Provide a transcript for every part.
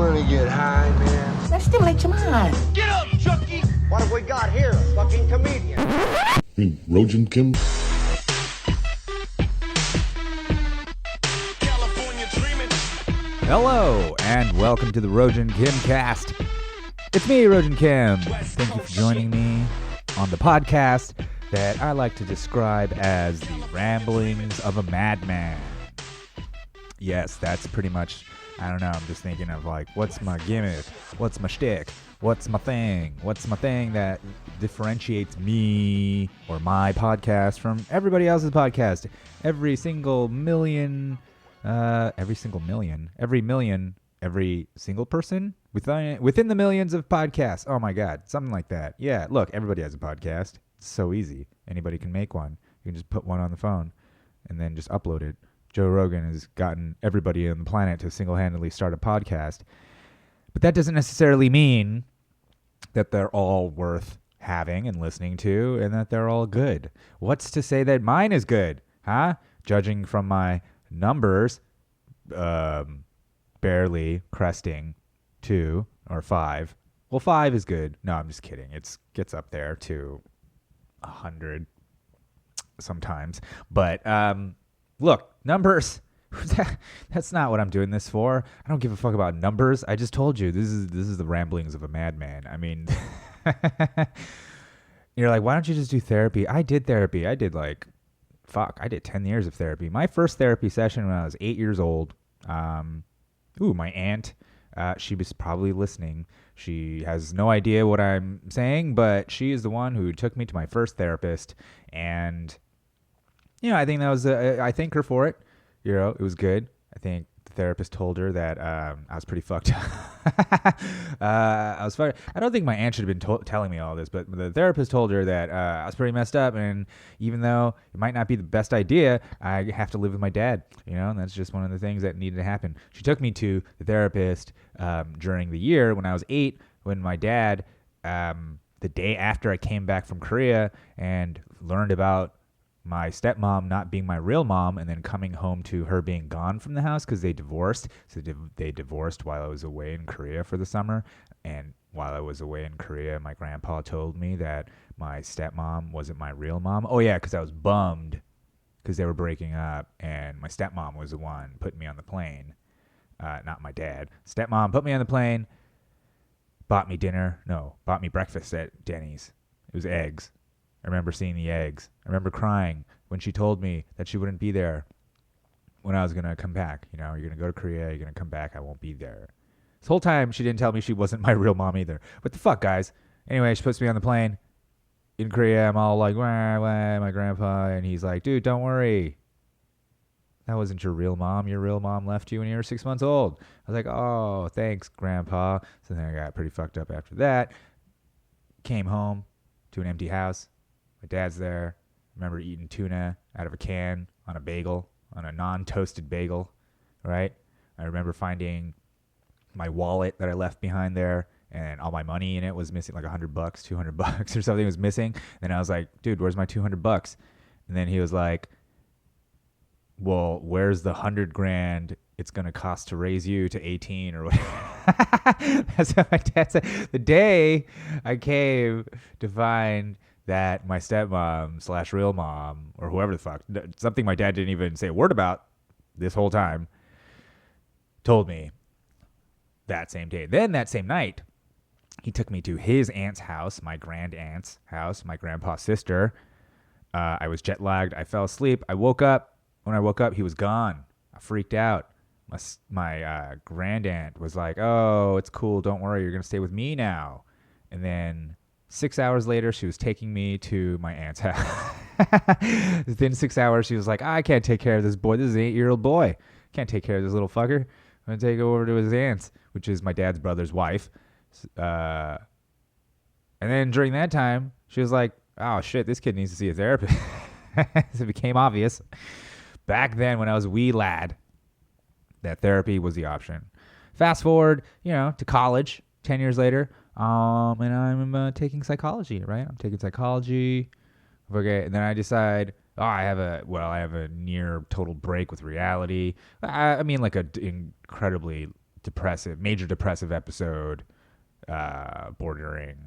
wanna get high, man? Let's stimulate your mind. Get up, Chucky! What have we got here? A fucking comedian. Rojan Kim? California dreaming. Hello, and welcome to the Rojan Kim cast. It's me, Rojan Kim. Thank you for joining me on the podcast that I like to describe as the ramblings of a madman. Yes, that's pretty much, I don't know, I'm just thinking of like, what's my gimmick? What's my shtick? What's my thing? What's my thing that differentiates me or my podcast from everybody else's podcast? Every million, every single person within the millions of podcasts. Oh my God, something like that. Yeah, look, everybody has a podcast. It's so easy. Anybody can make one. You can just put one on the phone and then just upload it. Joe Rogan has gotten everybody on the planet to single-handedly start a podcast. But that doesn't necessarily mean that they're all worth having and listening to and that they're all good. What's to say that mine is good, huh? Judging from my numbers, barely cresting 2 or 5. Well, 5 is good. No, I'm just kidding. It gets up there to 100 sometimes. But look, numbers, that's not what I'm doing this for. I don't give a fuck about numbers. I just told you, this is the ramblings of a madman. I mean, you're like, why don't you just do therapy? I did therapy. I did I did 10 years of therapy. My first therapy session when I was 8 years old. My aunt, she was probably listening. She has no idea what I'm saying, but she is the one who took me to my first therapist. And, I think that was, I thank her for it. It was good. I think the therapist told her that I was pretty fucked up. I don't think my aunt should have been telling me all this, but the therapist told her that I was pretty messed up, and even though it might not be the best idea, I have to live with my dad, and that's just one of the things that needed to happen. She took me to the therapist during the year when I was 8, when my dad, the day after I came back from Korea and learned about my stepmom not being my real mom, and then coming home to her being gone from the house because they divorced. So they divorced while I was away in Korea for the summer. And while I was away in Korea, my grandpa told me that my stepmom wasn't my real mom. Oh yeah, because I was bummed because they were breaking up, and my stepmom was the one putting me on the plane, not my dad. Stepmom put me on the plane, bought me breakfast at Denny's. It was eggs. I remember seeing the eggs. I remember crying when she told me that she wouldn't be there when I was going to come back. You're going to go to Korea, you're going to come back, I won't be there. This whole time, she didn't tell me she wasn't my real mom either. What the fuck, guys? Anyway, she puts me on the plane in Korea. I'm all like, wah, wah, my grandpa. And he's like, dude, don't worry. That wasn't your real mom. Your real mom left you when you were 6 months old. I was like, oh, thanks, grandpa. So then I got pretty fucked up after that. Came home to an empty house. My dad's there. I remember eating tuna out of a can on a bagel, on a non-toasted bagel, right? I remember finding my wallet that I left behind there, and all my money in it was missing, like $100, $200 or something was missing. And I was like, dude, where's my $200? And then he was like, well, where's the $100,000 it's going to cost to raise you to 18 or whatever? That's what my dad said. The day I came to find that my stepmom / real mom, or whoever the fuck, something my dad didn't even say a word about this whole time, told me that same day. Then that same night, he took me to his aunt's house, my grand aunt's house, my grandpa's sister. I was jet lagged. I fell asleep. I woke up. When I woke up, he was gone. I freaked out. My grand aunt was like, oh, it's cool. Don't worry. You're going to stay with me now. And then 6 hours later, she was taking me to my aunt's house. Within 6 hours, she was like, I can't take care of this boy. This is an 8-year-old boy. Can't take care of this little fucker. I'm going to take him over to his aunt's, which is my dad's brother's wife. And then during that time, she was like, oh, shit, this kid needs to see a therapist. So it became obvious back then when I was a wee lad that therapy was the option. Fast forward, to college, 10 years later, and I'm taking psychology, right? I'm taking psychology. Okay, and then I decide, I have a near total break with reality. I mean, like a incredibly major depressive episode, bordering,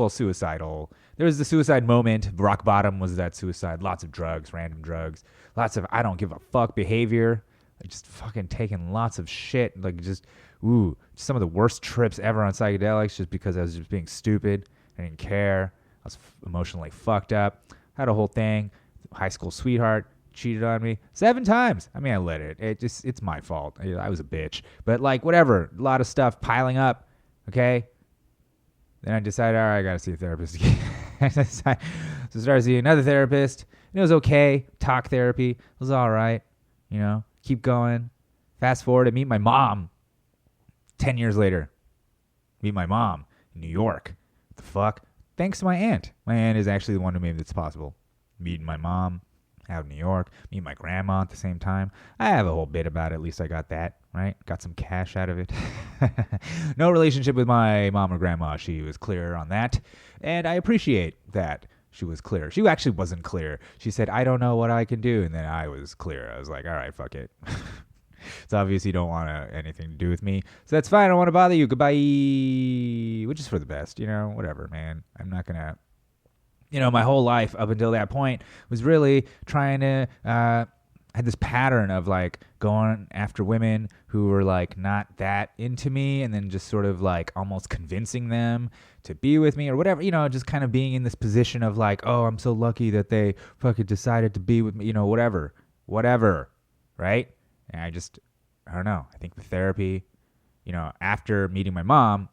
suicidal. There was the suicide moment. Rock bottom was that suicide. Lots of drugs, random drugs. Lots of I don't give a fuck behavior. Like just fucking taking lots of shit. Like just some of the worst trips ever on psychedelics just because I was just being stupid. I didn't care. I was emotionally fucked up. Had a whole thing. High school sweetheart cheated on me 7 times. I mean, I let it. It's my fault. I was a bitch. But like whatever. A lot of stuff piling up. Okay. Then I decided, all right, I got to see a therapist again. So I started seeing another therapist. And it was okay. Talk therapy. It was all right. You know, keep going. Fast forward, I meet my mom 10 years later. Meet my mom in New York. What the fuck? Thanks to my aunt. My aunt is actually the one who made this possible. Meeting my mom out in New York. Meeting my grandma at the same time. I have a whole bit about it. At least I got that, right? Got some cash out of it. No relationship with my mom or grandma. She was clear on that. And I appreciate that she was clear. She actually wasn't clear. She said, I don't know what I can do. And then I was clear. I was like, all right, fuck it. It's obvious you don't want anything to do with me. So that's fine. I don't want to bother you. Goodbye. Which is for the best. You know, whatever, man. I'm not going to... You know, my whole life up until that point was really trying to... had this pattern of like going after women who were like not that into me and then just sort of like almost convincing them to be with me or whatever, you know, just kind of being in this position of like, oh, I'm so lucky that they fucking decided to be with me, you know, whatever, right? And I don't know. I think the therapy, you know, after meeting my mom,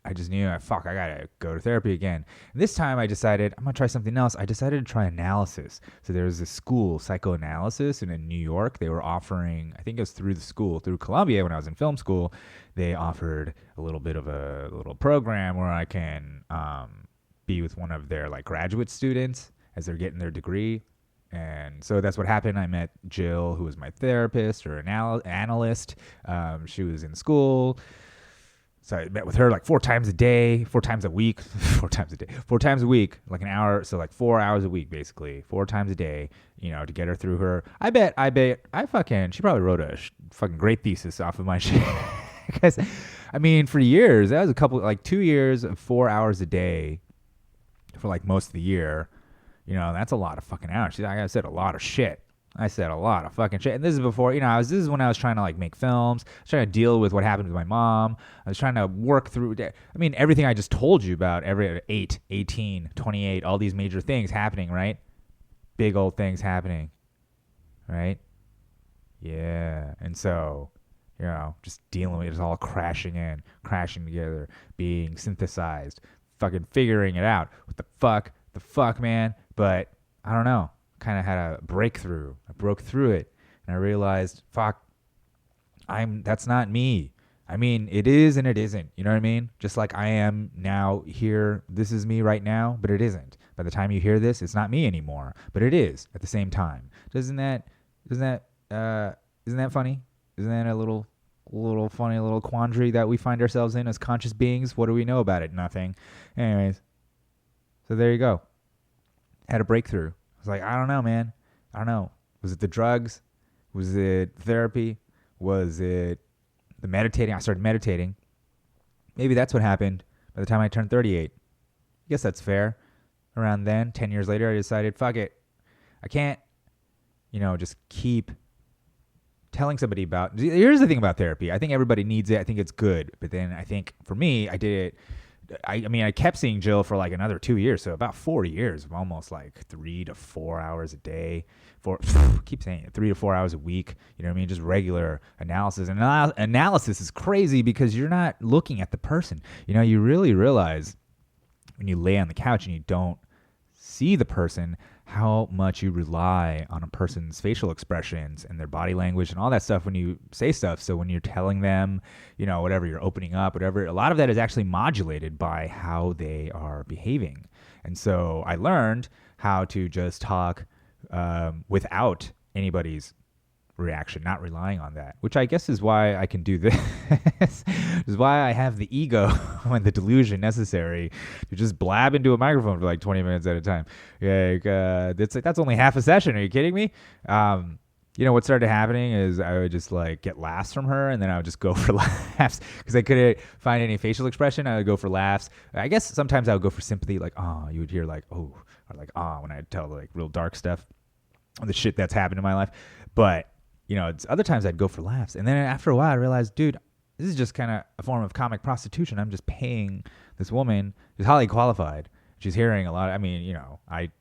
I just knew, I gotta go to therapy again. And this time I decided, I'm gonna try something else. I decided to try analysis. So there was a school, psychoanalysis, and in New York, they were offering, I think it was through the school, through Columbia when I was in film school, they offered a little bit of a little program where I can be with one of their like graduate students as they're getting their degree. And so that's what happened. I met Jill, who was my therapist or analyst. She was in school. So I met with her like 4 times a week, like an hour. So like 4 hours a week, basically 4 times a day, you know, to get her through her. I bet she probably wrote a fucking great thesis off of my shit. Because I mean, for years, that was 2 years of 4 hours a day for like most of the year. You know, that's a lot of fucking hours. I said a lot of shit. I said a lot of fucking shit. And this is before, you know, this is when I was trying to like make films. I was trying to deal with what happened with my mom. I was trying to work through, I mean, everything I just told you about, every 8, 18, 28, all these major things happening, right? Big old things happening, right? Yeah. And so, you know, just dealing with it all crashing together, being synthesized, fucking figuring it out. What the fuck, man? But I don't know. Kind of had a breakthrough. I broke through it and I realized, fuck, that's not me. I mean, it is and it isn't. You know what I mean? Just like I am now here. This is me right now, but it isn't. By the time you hear this, it's not me anymore, but it is at the same time. Isn't that funny? Isn't that a little funny little quandary that we find ourselves in as conscious beings? What do we know about it? Nothing. Anyways, so there you go. Had a breakthrough. I was like, I don't know, man. I don't know. Was it the drugs? Was it therapy? Was it the meditating? I started meditating. Maybe that's what happened by the time I turned 38. I guess that's fair. Around then, 10 years later, I decided, fuck it. I can't, you know, just keep telling somebody about... Here's the thing about therapy. I think everybody needs it. I think it's good. But then I think, for me, I did it... I mean, I kept seeing Jill for like another 2 years, so about 4 years, almost like 3 to 4 hours a day. Keep saying it, 3 to 4 hours a week. You know what I mean? Just regular analysis. And analysis is crazy because you're not looking at the person. You know, you really realize when you lay on the couch and you don't see the person how much you rely on a person's facial expressions and their body language and all that stuff when you say stuff. So when you're telling them, you know, whatever, you're opening up, whatever, a lot of that is actually modulated by how they are behaving. And so I learned how to just talk without anybody's reaction, not relying on that, which I guess is why I can do this. Is why I have the ego and the delusion necessary to just blab into a microphone for like 20 minutes at a time. Yeah, that's only half a session. Are you kidding me? you know, what started happening is I would just like get laughs from her, and then I would just go for laughs because I couldn't find any facial expression. I would go for laughs. I guess sometimes I would go for sympathy, like, oh, you would hear like, oh, or like, oh, when I tell like real dark stuff, the shit that's happened in my life. But, you know, it's other times I'd go for laughs. And then after a while, I realized, dude, this is just kind of a form of comic prostitution. I'm just paying this woman who's highly qualified. She's hearing a lot. I mean, you know, I'm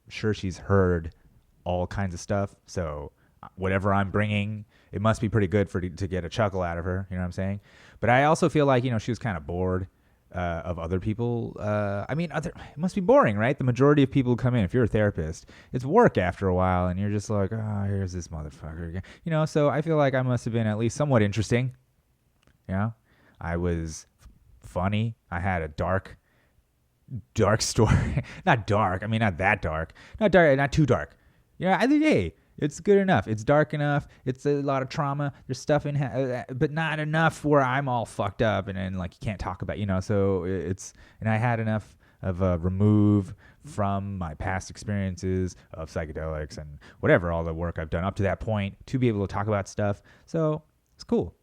sure she's heard all kinds of stuff. So whatever I'm bringing, it must be pretty good to get a chuckle out of her. You know what I'm saying? But I also feel like, you know, she was kind of bored of other people. I mean, it must be boring, right? The majority of people who come in, if you're a therapist, it's work after a while, and you're just like, oh, here's this motherfucker again. You know, so I feel like I must have been at least somewhat interesting. You know, I was funny. I had a dark story. Not dark. I mean, not that dark. Not dark. Not too dark. You know, I think, hey, it's good enough. It's dark enough. It's a lot of trauma. There's stuff in, but not enough where I'm all fucked up and then like you can't talk about, you know. So and I had enough of a remove from my past experiences of psychedelics and whatever, all the work I've done up to that point to be able to talk about stuff. So it's cool,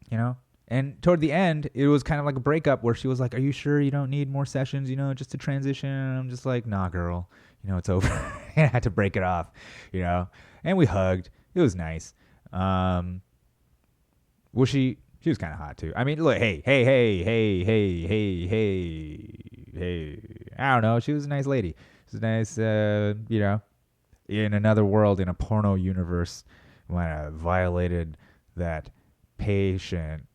you know. And toward the end, it was kind of like a breakup where she was like, are you sure you don't need more sessions, you know, just to transition? And I'm just like, nah, girl, you know, it's over. And I had to break it off, you know. And we hugged. It was nice. Well, she was kind of hot, too. I mean, look, hey. I don't know. She was a nice lady. She was nice, you know, in another world, in a porno universe, when I violated that patient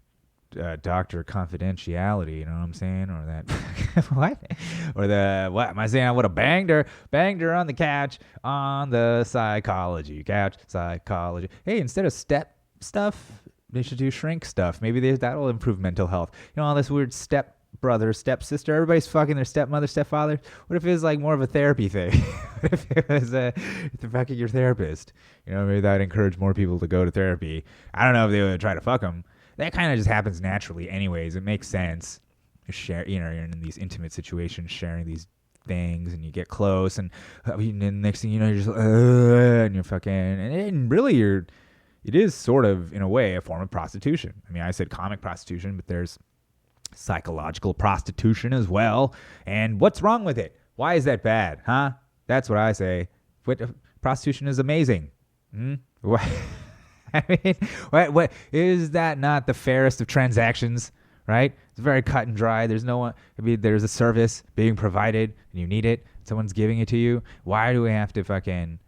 doctor confidentiality, you know what I'm saying? Or that what? Or what am I saying? I would have banged her on the couch on the psychology couch. Psychology. Hey, instead of step stuff, they should do shrink stuff. Maybe that'll improve mental health. You know, all this weird step brother, step sister, everybody's fucking their stepmother, stepfather. What if it was like more of a therapy thing? What if it was fucking your therapist? You know, maybe that would encourage more people to go to therapy. I don't know if they would try to fuck them. That kind of just happens naturally anyways. It makes sense. You're in these intimate situations, sharing these things, and you get close, and then next thing you know, you're just and you're fucking, and really it is sort of, in a way, a form of prostitution. I mean, I said comic prostitution, but there's psychological prostitution as well. And what's wrong with it? Why is that bad? Huh? That's what I say. Prostitution is amazing. What? I mean, what is that not the fairest of transactions, right? It's very cut and dry. There's no one. I mean, there's a service being provided, and you need it. Someone's giving it to you. Why do we have to fucking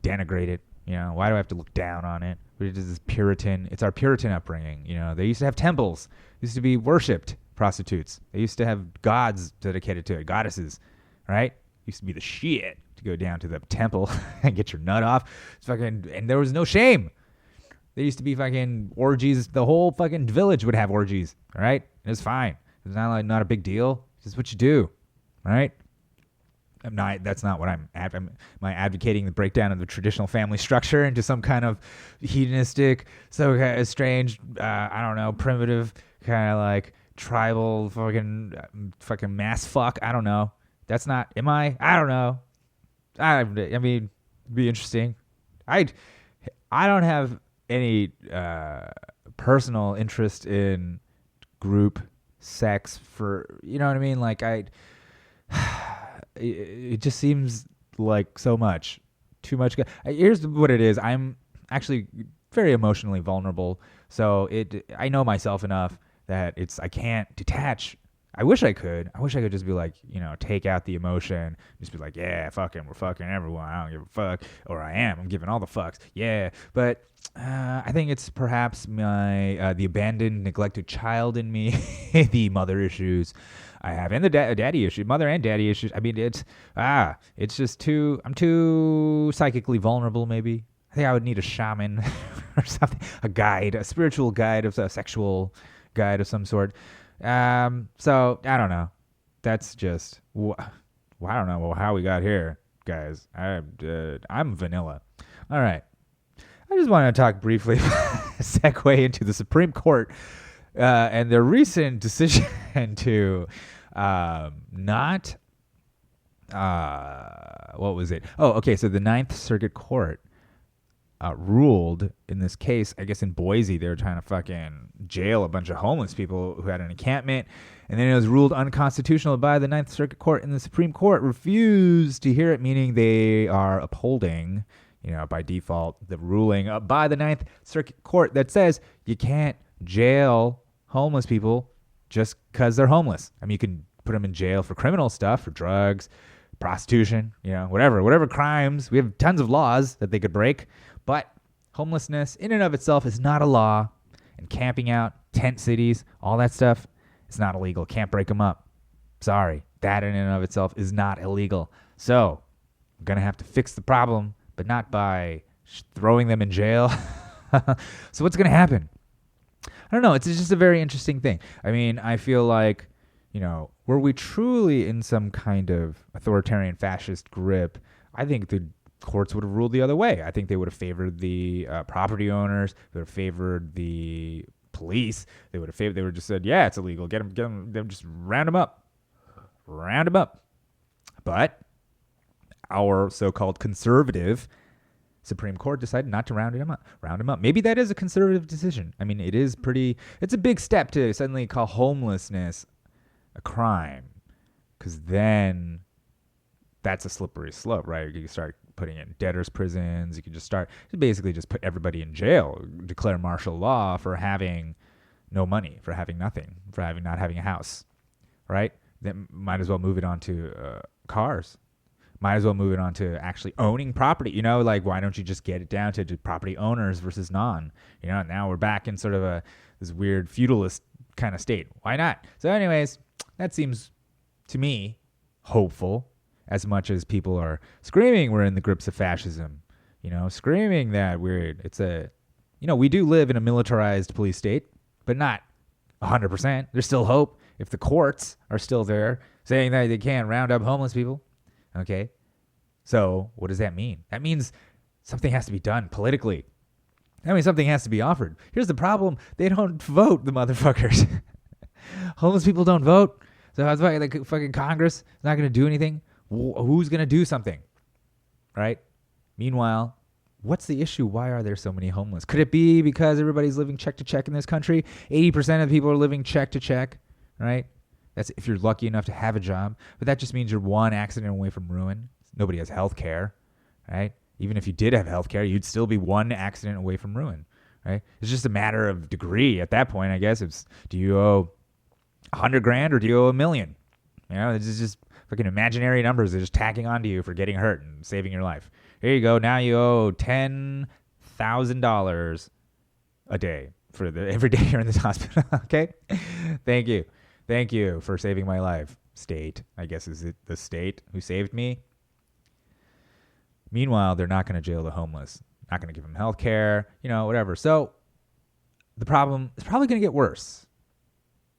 denigrate it? You know, why do I have to look down on it? It's our Puritan upbringing. You know, they used to have temples. They used to be worshipped prostitutes. They used to have gods dedicated to it, goddesses, right? Used to be the shit to go down to the temple and get your nut off. And there was no shame. There used to be fucking orgies. The whole fucking village would have orgies, all right? It was fine. It's not a big deal. It's just what you do, all right? That's not what I'm advocating the breakdown of the traditional family structure into some kind of hedonistic, so strange, I don't know, primitive, kind of like tribal fucking mass fuck. I don't know. That's not, am I? I don't know. I mean, it'd be interesting. I don't have any personal interest in group sex for, you know what I mean? Like it just seems like too much. Here's what it is. I'm actually very emotionally vulnerable. So I know myself enough that I can't detach. I wish I could just be like, you know, take out the emotion, just be like, yeah, fucking, we're fucking everyone. I don't give a fuck. Or I'm giving all the fucks. Yeah. But I think it's perhaps the abandoned, neglected child in me, the mother issues I have, and the daddy issues, mother and daddy issues. I mean, it's just I'm too psychically vulnerable, maybe. I think I would need a shaman or something, a spiritual guide, a sexual guide of some sort. So I don't know. That's just, I don't know how we got here, guys. I'm vanilla. All right. I just want to talk briefly, segue into the Supreme Court and their recent decision to not, what was it? Oh, okay. So the Ninth Circuit Court ruled in this case. I guess in Boise, they were trying to fucking jail a bunch of homeless people who had an encampment. And then it was ruled unconstitutional by the Ninth Circuit Court, and the Supreme Court refused to hear it, meaning they are upholding, by default, the ruling by the Ninth Circuit Court that says you can't jail homeless people just because they're homeless. I mean, you can put them in jail for criminal stuff, for drugs, prostitution, whatever crimes. We have tons of laws that they could break, but homelessness in and of itself is not a law. And camping out, tent cities, all that stuff, it's not illegal. Can't break them up. Sorry. That in and of itself is not illegal. So I'm going to have to fix the problem, but not by throwing them in jail. So what's going to happen? I don't know. It's just a very interesting thing. I mean, I feel like, were we truly in some kind of authoritarian fascist grip, I think the courts would have ruled the other way. I think they would have favored the property owners. They would have favored the police. They would have just said, yeah, it's illegal. Get them, just round them up. But our so-called conservative Supreme Court decided not to round him up. Maybe that is a conservative decision. I mean, it's a big step to suddenly call homelessness a crime, because then that's a slippery slope, right? You start putting in debtors' prisons. You can just basically put everybody in jail, declare martial law for having no money, for having nothing, for not having a house, right? Then might as well move it on to cars. Might as well move it on to actually owning property. Like, why don't you just get it down to property owners versus non? Now we're back in sort of this weird feudalist kind of state. Why not? So anyways, that seems to me hopeful, as much as people are screaming we're in the grips of fascism, screaming that we do live in a militarized police state, but not 100%. There's still hope if the courts are still there saying that they can't round up homeless people. Okay. So what does that mean? That means something has to be done politically. That means something has to be offered. Here's the problem. They don't vote, the motherfuckers. Homeless people don't vote. So that's why the fucking Congress is not going to do anything. Who's going to do something? Right? Meanwhile, what's the issue? Why are there so many homeless? Could it be because everybody's living check to check in this country? 80% of people are living check to check, right? That's if you're lucky enough to have a job. But that just means you're one accident away from ruin. Nobody has health care, right? Even if you did have health care, you'd still be one accident away from ruin, right? It's just a matter of degree at that point, I guess. Do you owe $100,000 or do you owe $1 million? It's just fucking imaginary numbers. They're just tacking onto you for getting hurt and saving your life. Here you go. Now you owe $10,000 a day for every day you're in this hospital. Okay? Thank you for saving my life. State, I guess, is it the state who saved me? Meanwhile, they're not going to jail the homeless. Not going to give them health care, whatever. So the problem is probably going to get worse.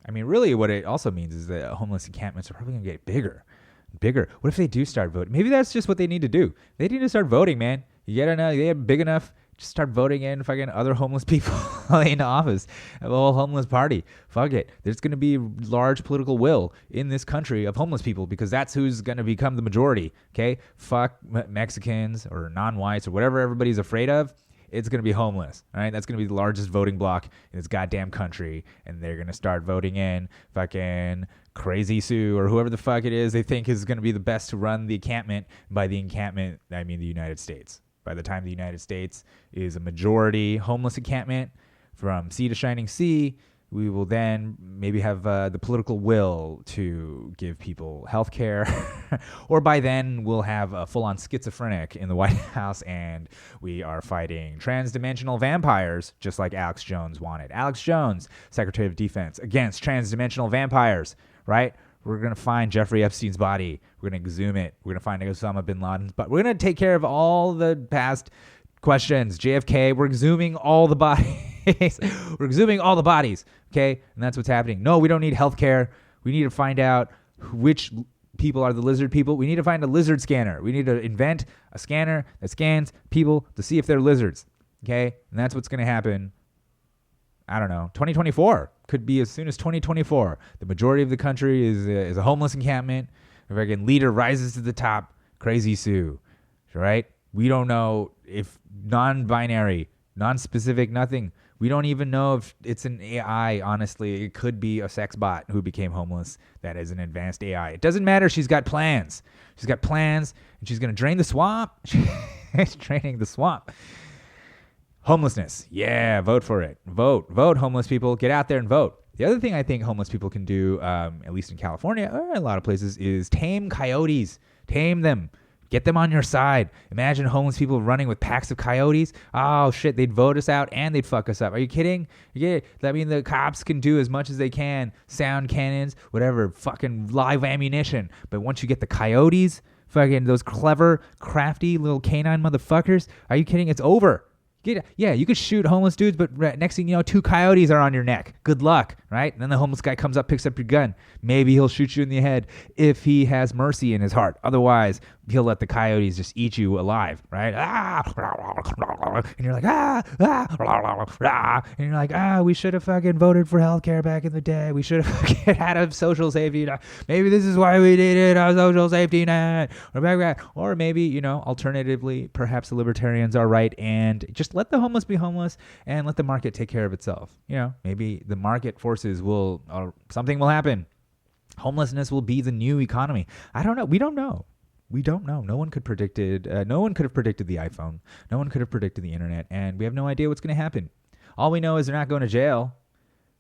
I mean, really what it also means is that homeless encampments are probably going to get bigger. What if they do start voting? Maybe that's just what they need to do. They need to start voting, man. You get enough, they get big enough, just start voting in fucking other homeless people into office. Have a whole homeless party. Fuck it. There's going to be large political will in this country of homeless people because that's who's going to become the majority. Okay? Fuck Mexicans or non-whites or whatever everybody's afraid of. It's going to be homeless, all right? That's going to be the largest voting bloc in this goddamn country, and they're going to start voting in fucking Crazy Sue or whoever the fuck it is they think is going to be the best to run the encampment. By the encampment, I mean the United States. By the time the United States is a majority homeless encampment from sea to shining sea, we will then maybe have the political will to give people health care. Or by then, we'll have a full-on schizophrenic in the White House, and we are fighting transdimensional vampires, just like Alex Jones wanted. Alex Jones, Secretary of Defense, against transdimensional vampires, right? We're going to find Jeffrey Epstein's body. We're going to exhume it. We're going to find Osama bin Laden's body. We're going to take care of all the past questions. JFK, we're exhuming all the bodies. We're exhuming all the bodies, okay? And that's what's happening. No, we don't need health care. We need to find out which people are the lizard people. We need to find a lizard scanner. We need to invent a scanner that scans people to see if they're lizards, okay? And that's what's going to happen, I don't know, 2024. Could be as soon as 2024. The majority of the country is a homeless encampment. If a leader rises to the top, Crazy Sue, right? We don't know if non-binary, non-specific, nothing. We don't even know if it's an AI, honestly. It could be a sex bot who became homeless that is an advanced AI. It doesn't matter. She's got plans. She's got plans, and she's going to drain the swamp. She's draining the swamp. Homelessness. Yeah, vote for it. Vote, homeless people. Get out there and vote. The other thing I think homeless people can do, at least in California or a lot of places, is tame coyotes. Tame them. Get them on your side. Imagine homeless people running with packs of coyotes. Oh, shit, they'd vote us out and they'd fuck us up. Are you kidding? I mean, the cops can do as much as they can. Sound cannons, whatever, fucking live ammunition. But once you get the coyotes, fucking those clever, crafty little canine motherfuckers, are you kidding? It's over. Yeah, you could shoot homeless dudes, but next thing you know, 2 coyotes are on your neck. Good luck, right? And then the homeless guy comes up, picks up your gun. Maybe he'll shoot you in the head if he has mercy in his heart. Otherwise, he'll let the coyotes just eat you alive, right? And you're like, and you're like, we should have fucking voted for healthcare back in the day. We should have fucking had a social safety net. Maybe this is why we needed a social safety net. Or maybe, alternatively, perhaps the libertarians are right and just let the homeless be homeless and let the market take care of itself. Maybe the market forces something will happen. Homelessness will be the new economy. I don't know. We don't know. No one could no one could have predicted the iPhone. No one could have predicted the internet, and we have no idea what's going to happen. All we know is they're not going to jail.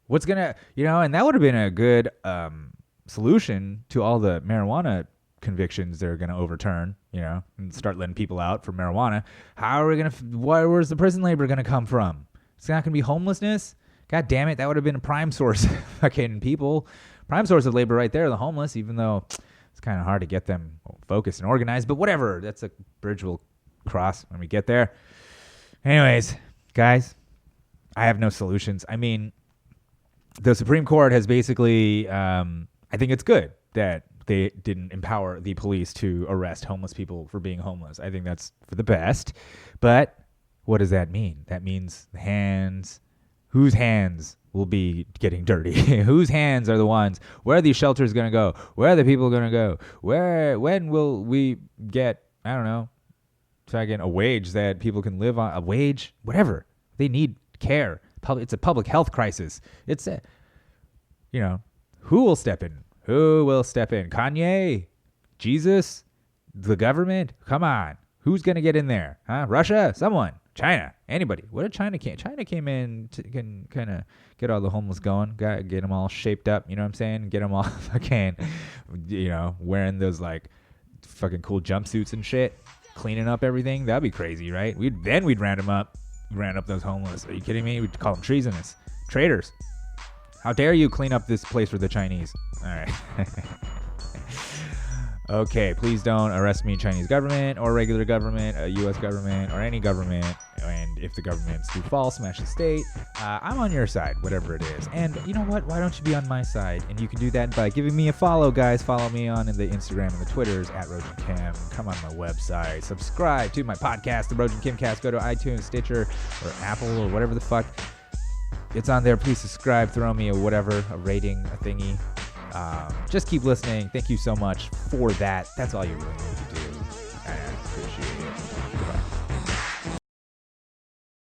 What's going to, and that would have been a good solution to all the marijuana convictions they're going to overturn, and start letting people out for marijuana. How are we going to, where's the prison labor going to come from? It's not going to be homelessness? God damn it, that would have been a prime source of fucking people. Prime source of labor right there, the homeless, even though it's kind of hard to get them focused and organized, but whatever. That's a bridge we'll cross when we get there. Anyways, guys, I have no solutions. I mean, the Supreme Court has basically, I think it's good that they didn't empower the police to arrest homeless people for being homeless. I think that's for the best. But what does that mean? That means whose hands will be getting dirty? Whose hands are the ones? Where are these shelters going to go? Where are the people going to go? When will we get, I don't know, a wage that people can live on? A wage? Whatever. They need care. It's a public health crisis. It's who will step in? Who will step in? Kanye? Jesus? The government? Come on. Who's going to get in there? Huh? Russia? Someone? China? Anybody? What if China came? China came in to kind of get all the homeless going, get them all shaped up, you know what I'm saying? Get them all fucking, wearing those like fucking cool jumpsuits and shit, cleaning up everything. That'd be crazy, right? We'd round them up, round up those homeless. Are you kidding me? We'd call them treasonous, traitors. How dare you clean up this place for the Chinese? All right. Okay, please don't arrest me, Chinese government or regular government, U.S. government or any government. And if the government's too false, smash the state. I'm on your side, whatever it is. And you know what? Why don't you be on my side? And you can do that by giving me a follow, guys. Follow me on the Instagram and the Twitters at RojanKim. Come on my website. Subscribe to my podcast, The Rojan Kimcast. Go to iTunes, Stitcher, or Apple, or whatever the fuck. It's on there. Please subscribe. Throw me a rating, a thingy. Just keep listening. Thank you so much for that. That's all you really need.